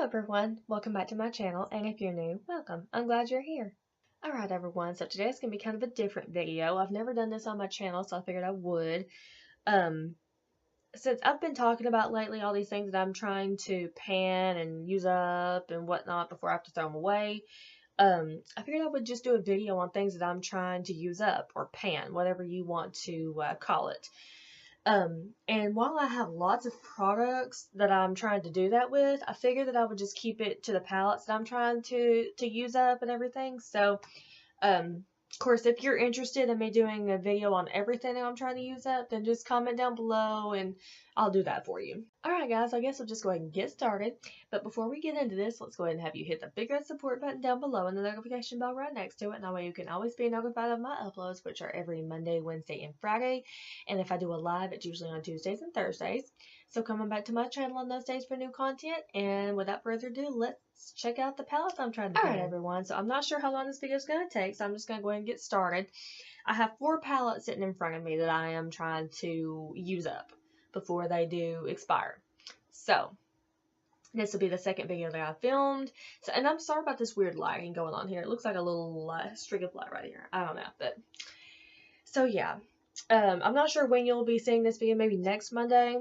Hello everyone, welcome back to my channel, and if you're new, welcome. I'm glad you're here. Alright everyone, so today's going to be kind of a different video. I've never done this on my channel, so I figured I would. Since I've been talking about lately all these things that I'm trying to pan and use up and whatnot before I have to throw them away, I figured I would just do a video on things that I'm trying to use up, or pan, whatever you want to call it. And while I have lots of products that I'm trying to do that with, I figured that I would just keep it to the palettes that I'm trying to use up and everything. So, of course, if you're interested in me doing a video on everything that I'm trying to use up, then just comment down below and I'll do that for you. Alright guys, I guess I'll just go ahead and get started. But before we get into this, let's go ahead and have you hit the big red support button down below and the notification bell right next to it. And that way you can always be notified of my uploads, which are every Monday, Wednesday, and Friday. And if I do a live, it's usually on Tuesdays and Thursdays. So come on back to my channel on those days for new content. And without further ado, let's check out the palettes I'm trying to pan. Alright everyone, so I'm not sure how long this video is going to take, so I'm just going to go ahead and get started. I have 4 palettes sitting in front of me that I am trying to use up before they do expire. So this will be the second video that I filmed. So, and I'm sorry about this weird lighting going on here. It looks like a little streak of light right here. I don't know, but so yeah. I'm not sure when you'll be seeing this video. Maybe next Monday.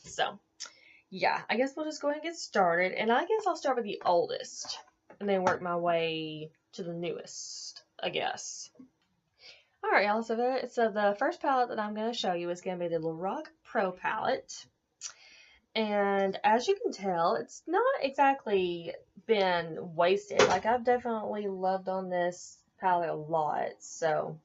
So yeah, I guess we'll just go ahead and get started. And I guess I'll start with the oldest and then work my way to the newest, I guess. Alright y'all, so the first palette that I'm going to show you is going to be the Lorac Pro palette. And as you can tell, it's not exactly been wasted. Like, I've definitely loved on this palette a lot, so.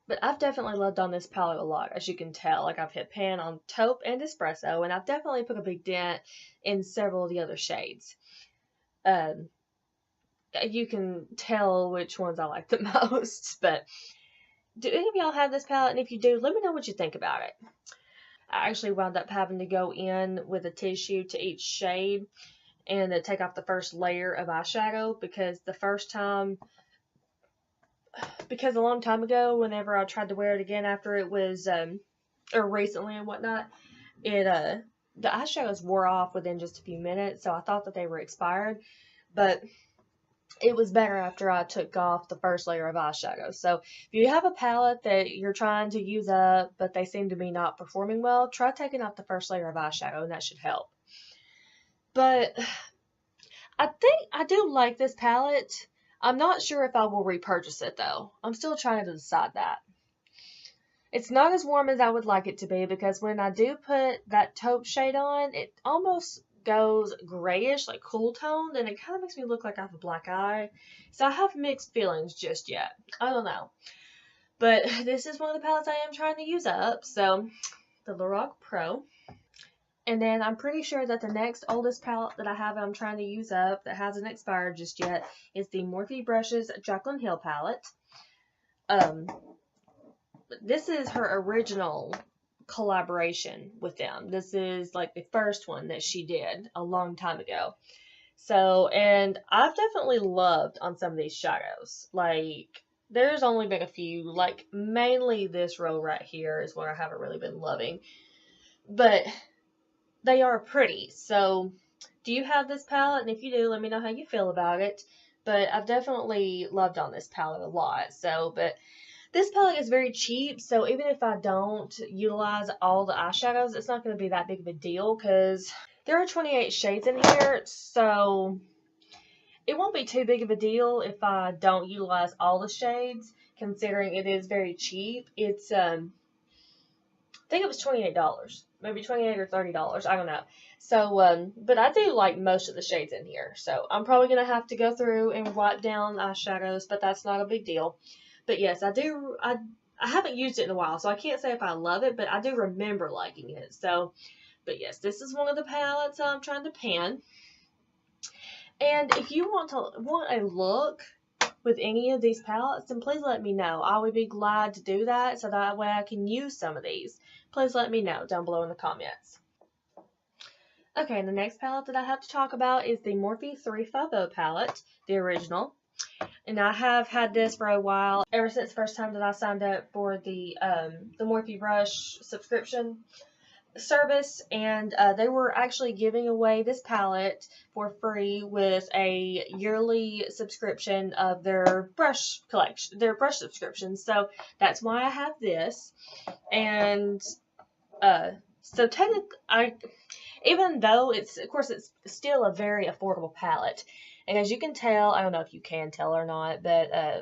But I've definitely loved on this palette a lot, as you can tell. Like, I've hit pan on taupe and espresso, and I've definitely put a big dent in several of the other shades. You can tell which ones I like the most, but do any of y'all have this palette? And if you do, let me know what you think about it. I actually wound up having to go in with a tissue to each shade and to take off the first layer of eyeshadow because a long time ago, whenever I tried to wear it again after it was, or recently and whatnot, the eyeshadows wore off within just a few minutes, so I thought that they were expired, but it was better after I took off the first layer of eyeshadow. So if you have a palette that you're trying to use up, but they seem to be not performing well, try taking off the first layer of eyeshadow, and that should help. But I think I do like this palette. I'm not sure if I will repurchase it though. I'm still trying to decide that. It's not as warm as I would like it to be because when I do put that taupe shade on, it almost goes grayish, like cool toned, and it kind of makes me look like I have a black eye. So I have mixed feelings just yet. I don't know. But this is one of the palettes I am trying to use up. So the Lorac Pro. And then I'm pretty sure that the next oldest palette that I have I'm trying to use up that hasn't expired just yet is the Morphe Brushes Jaclyn Hill palette. This is her original collaboration with them. This is like the first one that she did a long time ago. So, and I've definitely loved on some of these shadows. Like, there's only been a few, like mainly this row right here is what I haven't really been loving. But they are pretty. So, do you have this palette? And if you do, let me know how you feel about it. But I've definitely loved on this palette a lot. So, but this palette is very cheap. So, even if I don't utilize all the eyeshadows, it's not going to be that big of a deal because there are 28 shades in here. So, it won't be too big of a deal if I don't utilize all the shades, considering it is very cheap. It's, I think it was $28. Maybe $28 or $30. I don't know. So, but I do like most of the shades in here. So, I'm probably going to have to go through and wipe down eyeshadows, but that's not a big deal. But yes, I haven't used it in a while, so I can't say if I love it, but I do remember liking it. So, but yes, this is one of the palettes I'm trying to pan. And if you want a look with any of these palettes, then please let me know. I would be glad to do that, so that way I can use some of these. Please let me know down below in the comments. Okay, and the next palette that I have to talk about is the Morphe 350 palette, the original. And I have had this for a while, ever since the first time that I signed up for the Morphe brush subscription service, and they were actually giving away this palette for free with a yearly subscription of their brush collection, their brush subscription. So that's why I have this. And so technically, even though it's, of course, it's still a very affordable palette. And as you can tell, I don't know if you can tell or not, but I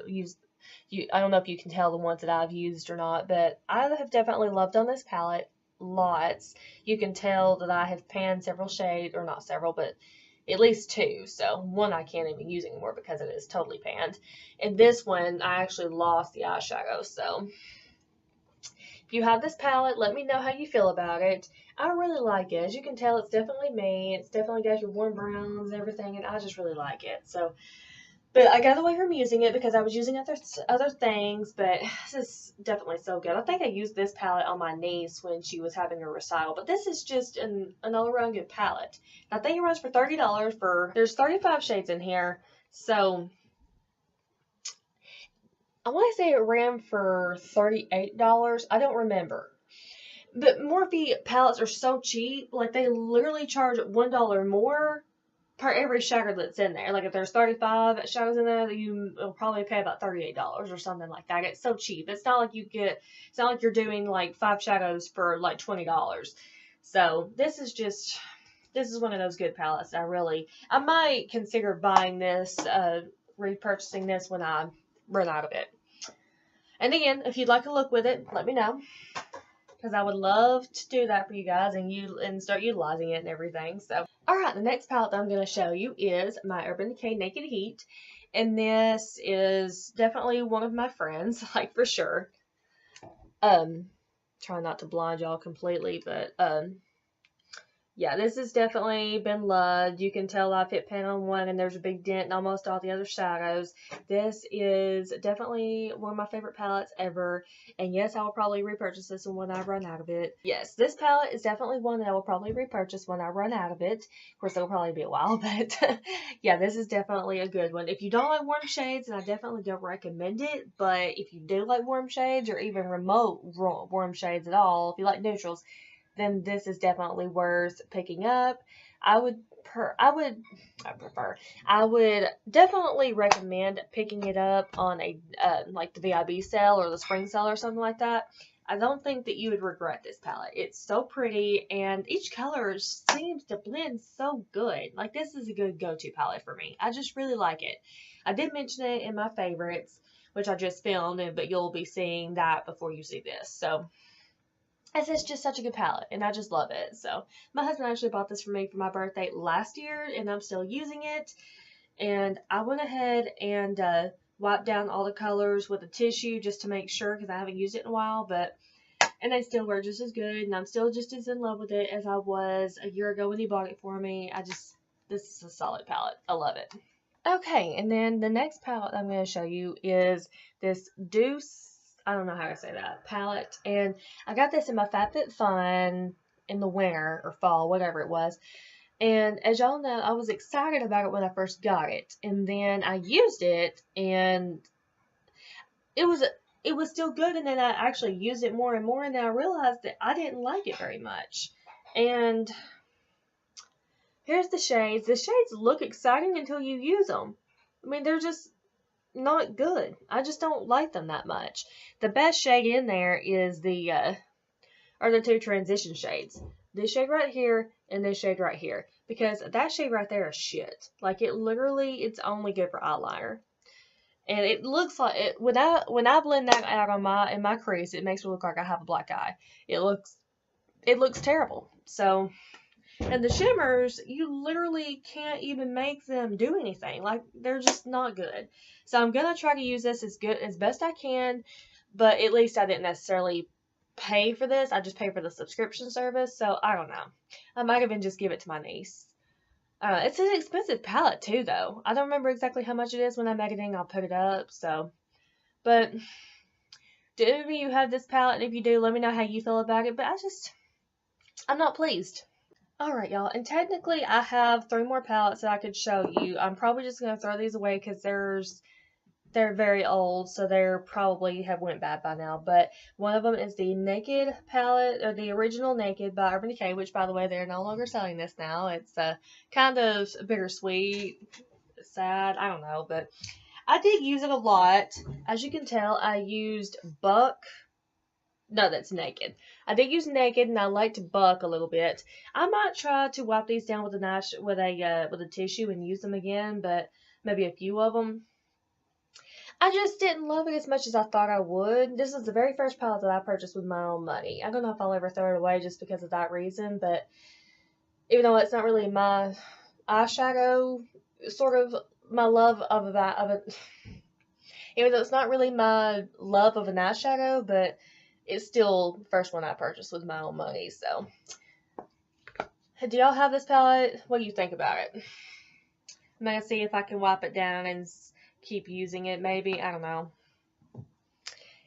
don't know if you can tell the ones that I've used or not, but I have definitely loved on this palette lots. You can tell that I have panned several shades, or not several, but at least two. So one I can't even use anymore because it is totally panned. And this one, I actually lost the eyeshadow. So if you have this palette, let me know how you feel about it. I really like it. As you can tell, it's definitely me. It's definitely got your warm browns and everything, and I just really like it. So, but I got away from using it because I was using other things, but this is definitely so good. I think I used this palette on my niece when she was having a recital, but this is just an all-around good palette. I think it runs for $30 there's 35 shades in here, so I want to say it ran for $38. I don't remember. But Morphe palettes are so cheap, like they literally charge $1 more per every shadow that's in there. Like if there's 35 shadows in there, you will probably pay about $38 or something like that. It's so cheap. It's not like it's not like you're doing like 5 shadows for like $20. So this is one of those good palettes. I might consider buying this, repurchasing this when I run out of it. And again, if you'd like to look with it, let me know, because I would love to do that for you guys and start utilizing it and everything. So, alright, the next palette that I'm going to show you is my Urban Decay Naked Heat. And this is definitely one of my friends, like for sure. Try not to blind y'all completely, but yeah, this has definitely been loved. You can tell I've hit pan on one and there's a big dent in almost all the other shadows. This is definitely one of my favorite palettes ever. And yes, I will probably repurchase this one when I run out of it. Yes, this palette is definitely one that I will probably repurchase when I run out of it. Of course, it'll probably be a while, but yeah, this is definitely a good one. If you don't like warm shades, then I definitely don't recommend it. But if you do like warm shades, or even remote warm shades at all, if you like neutrals, then this is definitely worth picking up. I would definitely recommend picking it up on a like the VIB sale or the spring sale or something like that. I don't think that you would regret this palette. It's so pretty, and each color seems to blend so good. Like, this is a good go-to palette for me. I just really like it. I did mention it in my favorites, which I just filmed, but you'll be seeing that before you see this. So it's just such a good palette, and I just love it. So my husband actually bought this for me for my birthday last year, and I'm still using it. And I went ahead and wiped down all the colors with a tissue just to make sure, because I haven't used it in a while. And they still work just as good, and I'm still just as in love with it as I was a year ago when he bought it for me. This is a solid palette. I love it. Okay, and then the next palette I'm going to show you is this Deuce, I don't know how to say that, palette. And I got this in my FABFITFUN in the winter or fall, whatever it was. And as y'all know, I was excited about it when I first got it. And then I used it, and it was still good. And then I actually used it more and more, and then I realized that I didn't like it very much. And here's the shades. The shades look exciting until you use them. I mean, they're just not good. I just don't like them that much. The best shade in there is the two transition shades. This shade right here and this shade right here. Because that shade right there is shit. Like, it's only good for eyeliner. And it looks like it when I blend that out in my crease, it makes me look like I have a black eye. It looks terrible. So, and the shimmers, you literally can't even make them do anything. Like, they're just not good. So I'm going to try to use this as best I can, but at least I didn't necessarily pay for this. I just paid for the subscription service, so I don't know. I might even just give it to my niece. It's an expensive palette too, though. I don't remember exactly how much it is. When I make it in, I'll put it up, so. But do any of you have this palette? And if you do, let me know how you feel about it. But I'm not pleased. Alright, y'all, and technically I have 3 more palettes that I could show you. I'm probably just going to throw these away because they're very old, so they're probably have went bad by now. But one of them is the Naked palette, or the original Naked by Urban Decay, which, by the way, they're no longer selling this now. It's kind of bittersweet, sad, I don't know, but I did use it a lot. As you can tell, I used Buck. No, that's Naked. I did use Naked, and I liked Buck a little bit. I might try to wipe these down with a tissue and use them again, but maybe a few of them. I just didn't love it as much as I thought I would. This is the very first palette that I purchased with my own money. I don't know if I'll ever throw it away just because of that reason, but even though it's not really my eyeshadow, sort of my love of it. Even though it's not really my love of an eyeshadow, but it's still the first one I purchased with my own money, so. Do y'all have this palette? What do you think about it? I'm going to see if I can wipe it down and keep using it, maybe. I don't know.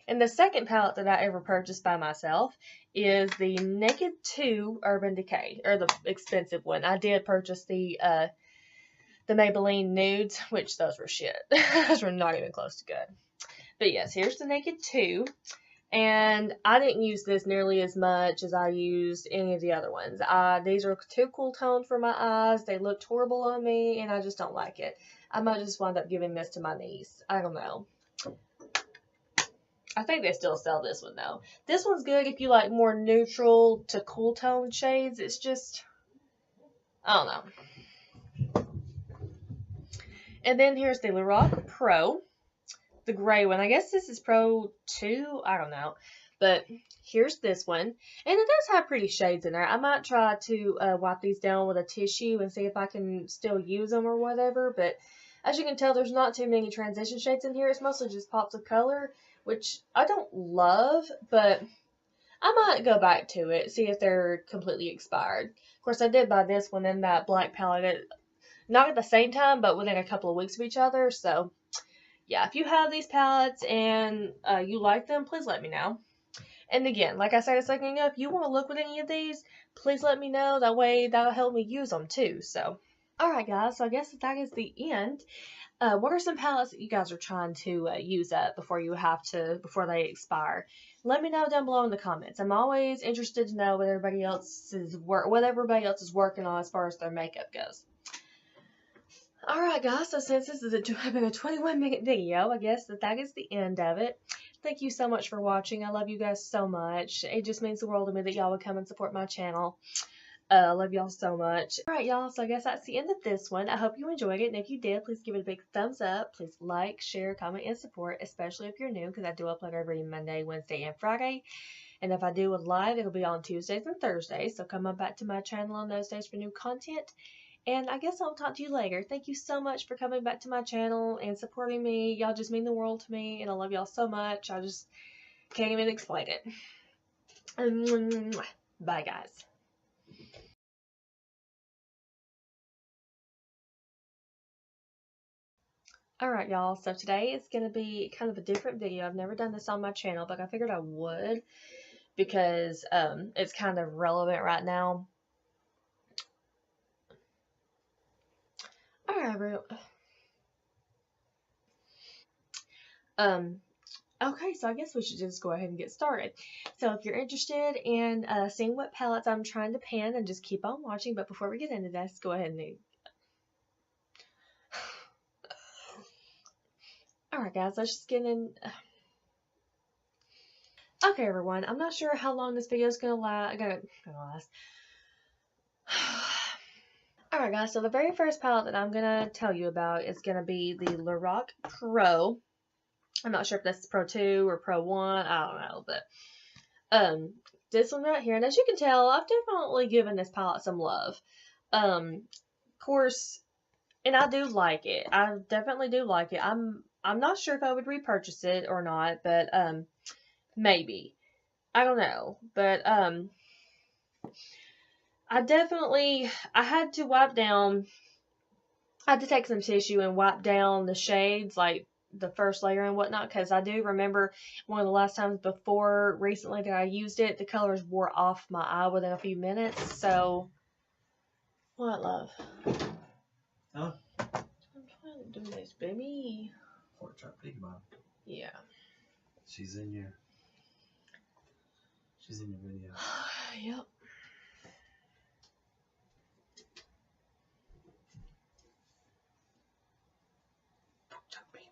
And the second palette that I ever purchased by myself is the Naked 2 Urban Decay, or the expensive one. I did purchase the Maybelline Nudes, which those were shit. Those were not even close to good. But yes, here's the Naked 2. And I didn't use this nearly as much as I used any of the other ones. These are too cool toned for my eyes. They looked horrible on me, and I just don't like it. I might just wind up giving this to my niece. I don't know. I think they still sell this one, though. This one's good if you like more neutral to cool tone shades. It's just, I don't know. And then here's the Lorac Pro. The gray one. I guess this is Pro 2. I don't know. But here's this one. And it does have pretty shades in there. I might try to wipe these down with a tissue and see if I can still use them or whatever. But as you can tell, there's not too many transition shades in here. It's mostly just pops of color, which I don't love. But I might go back to it, see if they're completely expired. Of course, I did buy this one and that black palette. Not at the same time, but within a couple of weeks of each other. So yeah, if you have these palettes and you like them, please let me know. And again, like I said a second ago, if you want to look with any of these, please let me know. That way, that'll help me use them too. So, alright guys, so I guess that is the end. What are some palettes that you guys are trying to use up before they expire? Let me know down below in the comments. I'm always interested to know what everybody else is working on as far as their makeup goes. Alright guys, so since this is been a 21-minute video, I guess that is the end of it. Thank you so much for watching. I love you guys so much. It just means the world to me that y'all would come and support my channel. I love y'all so much. Alright y'all, so I guess that's the end of this one. I hope you enjoyed it, and if you did, please give it a big thumbs up. Please like, share, comment, and support, especially if you're new, because I do upload every Monday, Wednesday, and Friday. And if I do a live, it'll be on Tuesdays and Thursdays, so come on back to my channel on those days for new content. And I guess I'll talk to you later. Thank you so much for coming back to my channel and supporting me. Y'all just mean the world to me, and I love y'all so much. I just can't even explain it. Bye, guys. Alright, y'all. So today is going to be kind of a different video. I've never done this on my channel, but I figured I would because it's kind of relevant right now. Alright, okay, so I guess we should just go ahead and get started. So if you're interested in seeing what palettes I'm trying to pan, then just keep on watching. But before we get into this, go ahead and Alright guys, let's just get in. Okay everyone, I'm not sure how long this video is gonna last. Alright guys, so the very first palette that I'm gonna tell you about is gonna be the Lorac Pro. I'm not sure if this is Pro 2 or Pro 1, I don't know, but this one right here, and as you can tell, I've definitely given this palette some love. Of course, and I do like it. I definitely do like it. I'm not sure if I would repurchase it or not, but maybe. I don't know, but I had to wipe down, I had to take some tissue and wipe down the shades, like the first layer and whatnot, because I do remember one of the last times recently that I used it, the colors wore off my eye within a few minutes, so What, love? Huh? I'm trying to do this, baby. Pork chop piggy mom. Yeah. She's in your video. Yep. Pork chop piggy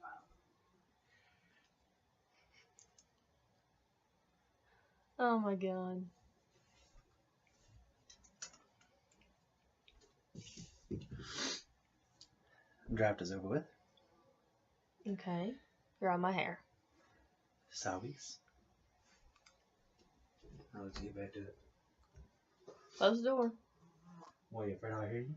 mom. Oh my god. Draft is over with. Okay. You're on my hair. Salvies. Now let's get back to it. Close the door. What, you afraid I'll hear you?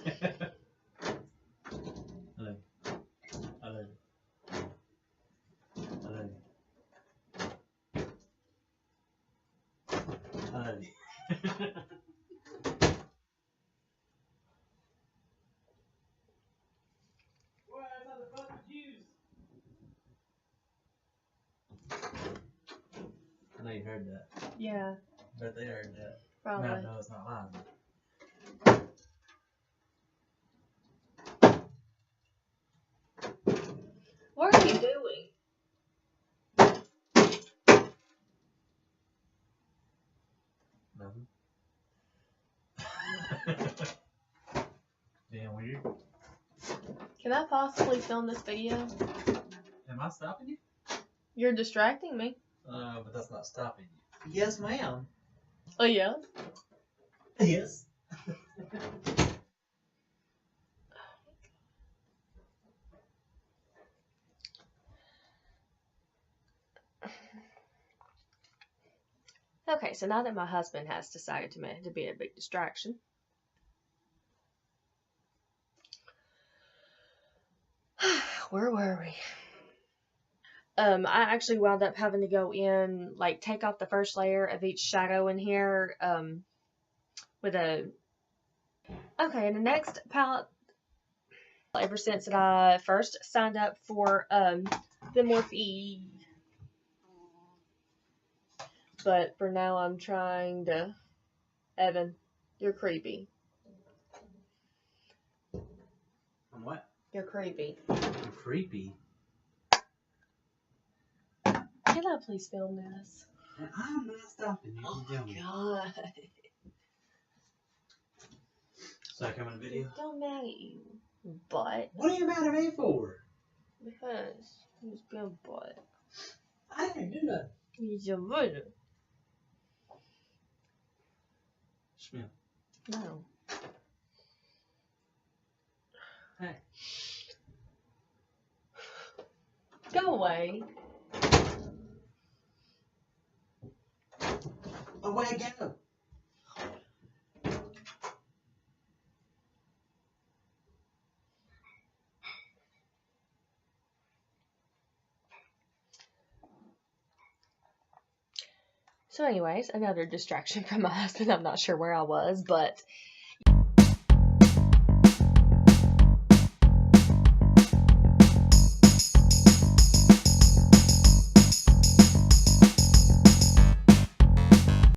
I love it. I love it. I love it. I know you heard that. Yeah. Bet they heard that. Probably. No, it's not lying. What are you doing? Nothing. Damn weird. Can I possibly film this video? Am I stopping you? You're distracting me. But that's not stopping you. Yes, ma'am. Oh, yeah? Yes. Okay, so now that my husband has decided to be a big distraction, where were we? I actually wound up having to go in, like, take off the first layer of each shadow in here, with a... Okay, and the next palette, ever since that I first signed up for, the MORPHEME, but for now I'm trying to... Evan, you're creepy. I'm what? You're creepy. I'm creepy. Can I please film this? I'm not stopping you. Oh my god. So I come in a video? Don't mad at you, but What are you mad at me for? because he's been butt. I didn't do nothing. He's a voodoo. Smell. No. Hey. Go away. Away go. So anyways, another distraction from my husband. I'm not sure where I was, but